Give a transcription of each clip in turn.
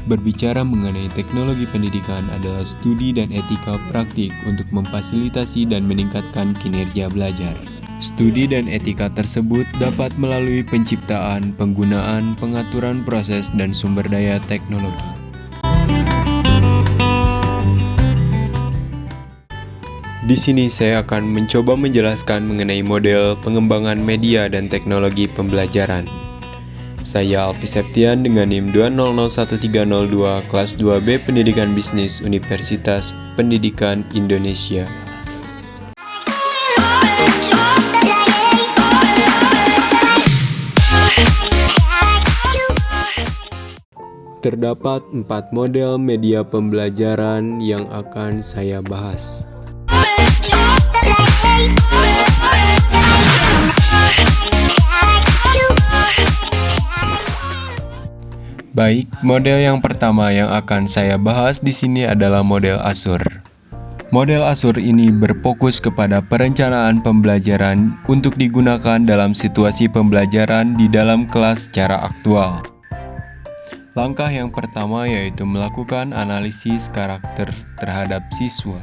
Berbicara mengenai teknologi pendidikan adalah studi dan etika praktik untuk memfasilitasi dan meningkatkan kinerja belajar. Studi dan etika tersebut dapat melalui penciptaan, penggunaan, pengaturan proses, dan sumber daya teknologi. Di sini saya akan mencoba menjelaskan mengenai model pengembangan media dan teknologi pembelajaran. Saya Alfi Septian dengan NIM 2001302 kelas 2B Pendidikan Bisnis Universitas Pendidikan Indonesia. Terdapat 4 model media pembelajaran yang akan saya bahas. Baik, model yang pertama yang akan saya bahas di sini adalah model Asur. Model Asur ini berfokus kepada perencanaan pembelajaran untuk digunakan dalam situasi pembelajaran di dalam kelas secara aktual. Langkah yang pertama yaitu melakukan analisis karakter terhadap siswa.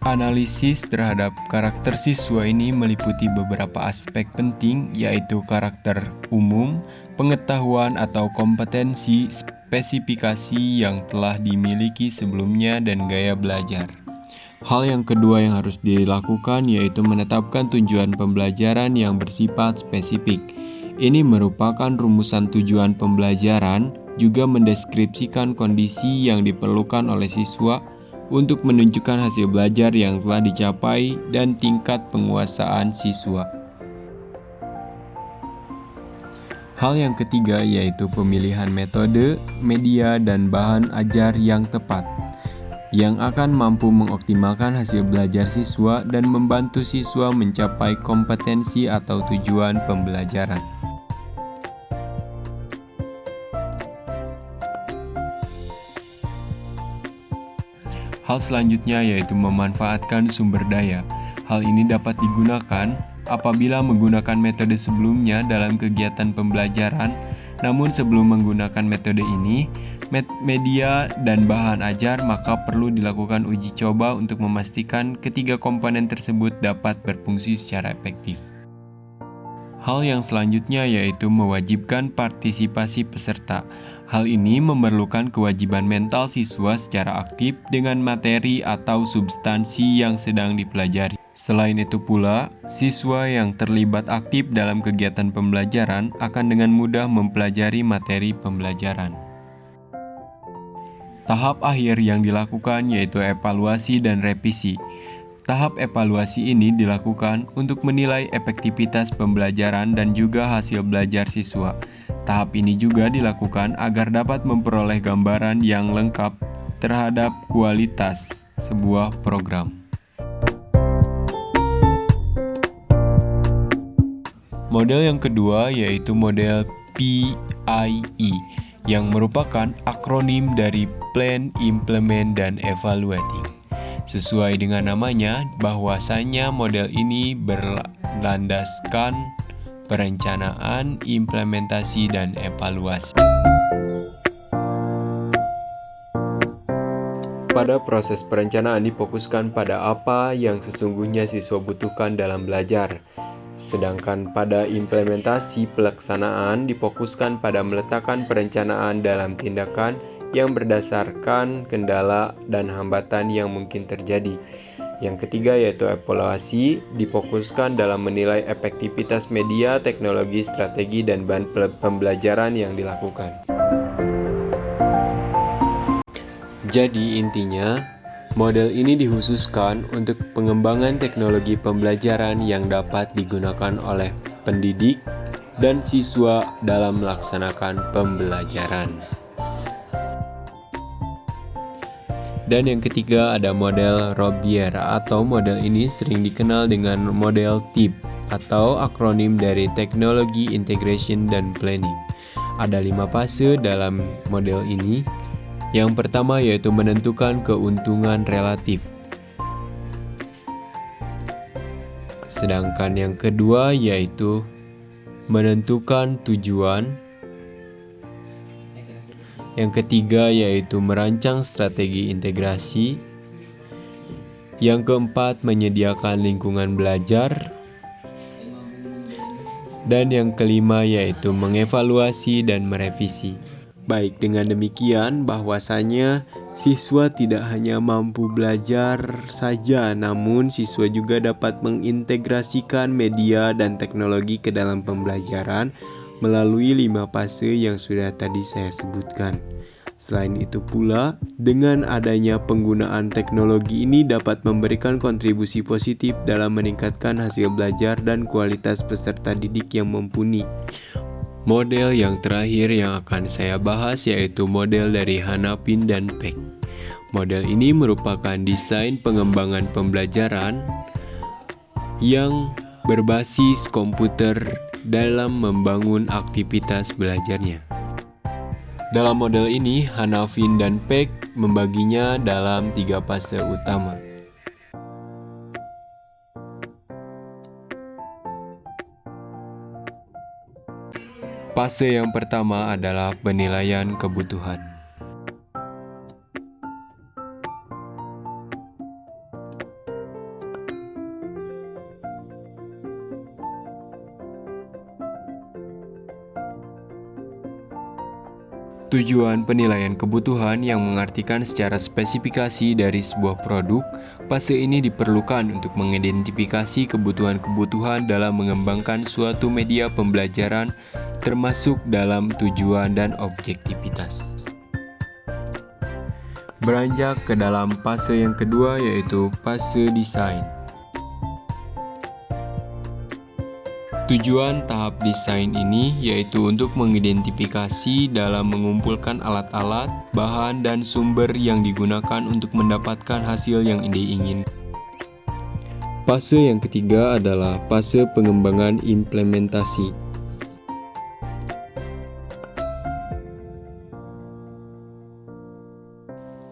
Analisis terhadap karakter siswa ini meliputi beberapa aspek penting, yaitu karakter umum, pengetahuan atau kompetensi, spesifikasi yang telah dimiliki sebelumnya, dan gaya belajar. Hal yang kedua yang harus dilakukan yaitu menetapkan tujuan pembelajaran yang bersifat spesifik. Ini merupakan rumusan tujuan pembelajaran, juga mendeskripsikan kondisi yang diperlukan oleh siswa untuk menunjukkan hasil belajar yang telah dicapai dan tingkat penguasaan siswa. Hal yang ketiga yaitu pemilihan metode, media, dan bahan ajar yang tepat, yang akan mampu mengoptimalkan hasil belajar siswa dan membantu siswa mencapai kompetensi atau tujuan pembelajaran. Hal selanjutnya yaitu memanfaatkan sumber daya. Hal ini dapat digunakan apabila menggunakan metode sebelumnya dalam kegiatan pembelajaran. Namun sebelum menggunakan metode ini, media dan bahan ajar, maka perlu dilakukan uji coba untuk memastikan ketiga komponen tersebut dapat berfungsi secara efektif. Hal yang selanjutnya yaitu mewajibkan partisipasi peserta. Hal ini memerlukan kewajiban mental siswa secara aktif dengan materi atau substansi yang sedang dipelajari. Selain itu pula, siswa yang terlibat aktif dalam kegiatan pembelajaran akan dengan mudah mempelajari materi pembelajaran. Tahap akhir yang dilakukan yaitu evaluasi dan revisi. Tahap evaluasi ini dilakukan untuk menilai efektivitas pembelajaran dan juga hasil belajar siswa. Tahap ini juga dilakukan agar dapat memperoleh gambaran yang lengkap terhadap kualitas sebuah program. Model yang kedua yaitu model PIE yang merupakan akronim dari Plan, Implement, dan Evaluating. Sesuai dengan namanya, bahwasanya model ini berlandaskan perencanaan, implementasi, dan evaluasi. Pada proses perencanaan difokuskan pada apa yang sesungguhnya siswa butuhkan dalam belajar. Sedangkan pada implementasi pelaksanaan difokuskan pada meletakkan perencanaan dalam tindakan yang berdasarkan kendala dan hambatan yang mungkin terjadi. Yang ketiga yaitu evaluasi, difokuskan dalam menilai efektivitas media, teknologi, strategi, dan bahan pembelajaran yang dilakukan. Jadi intinya, model ini dikhususkan untuk pengembangan teknologi pembelajaran yang dapat digunakan oleh pendidik dan siswa dalam melaksanakan pembelajaran. Dan yang ketiga ada model Robier, atau model ini sering dikenal dengan model TIP atau akronim dari Teknologi, Integration, dan Planning. Ada 5 fase dalam model ini. Yang pertama yaitu menentukan keuntungan relatif. Sedangkan yang kedua yaitu menentukan tujuan. Yang ketiga yaitu merancang strategi integrasi. Yang keempat, menyediakan lingkungan belajar. Dan yang kelima yaitu mengevaluasi dan merevisi. Baik, dengan demikian bahwasanya siswa tidak hanya mampu belajar saja, namun siswa juga dapat mengintegrasikan media dan teknologi ke dalam pembelajaran melalui 5 fase yang sudah tadi saya sebutkan. Selain itu pula, dengan adanya penggunaan teknologi ini dapat memberikan kontribusi positif dalam meningkatkan hasil belajar dan kualitas peserta didik yang mumpuni. Model yang terakhir yang akan saya bahas yaitu model dari Hanafin dan Peck. Model ini merupakan desain pengembangan pembelajaran yang berbasis komputer dalam membangun aktivitas belajarnya. Dalam model ini, Hanafin dan Peck membaginya dalam 3 fase utama. Fase yang pertama adalah penilaian kebutuhan. Tujuan penilaian kebutuhan yang mengartikan secara spesifikasi dari sebuah produk. Fase ini diperlukan untuk mengidentifikasi kebutuhan-kebutuhan dalam mengembangkan suatu media pembelajaran, termasuk dalam tujuan dan objektivitas. Beranjak ke dalam fase yang kedua yaitu fase desain. Tujuan tahap desain ini yaitu untuk mengidentifikasi dalam mengumpulkan alat-alat, bahan, dan sumber yang digunakan untuk mendapatkan hasil yang diinginkan. Fase yang ketiga adalah fase pengembangan implementasi.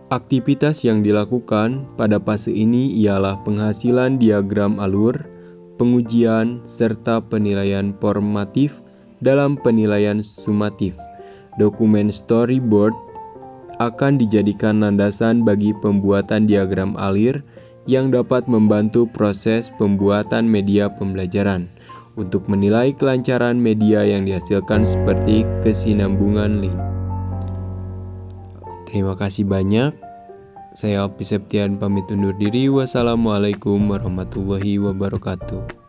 Aktivitas yang dilakukan pada fase ini ialah penghasilan diagram alur, pengujian, serta penilaian formatif dalam penilaian sumatif. Dokumen storyboard akan dijadikan landasan bagi pembuatan diagram alir yang dapat membantu proses pembuatan media pembelajaran untuk menilai kelancaran media yang dihasilkan seperti kesinambungan link. Terima kasih banyak. Saya Opi Septian pamit undur diri. Wassalamualaikum warahmatullahi wabarakatuh.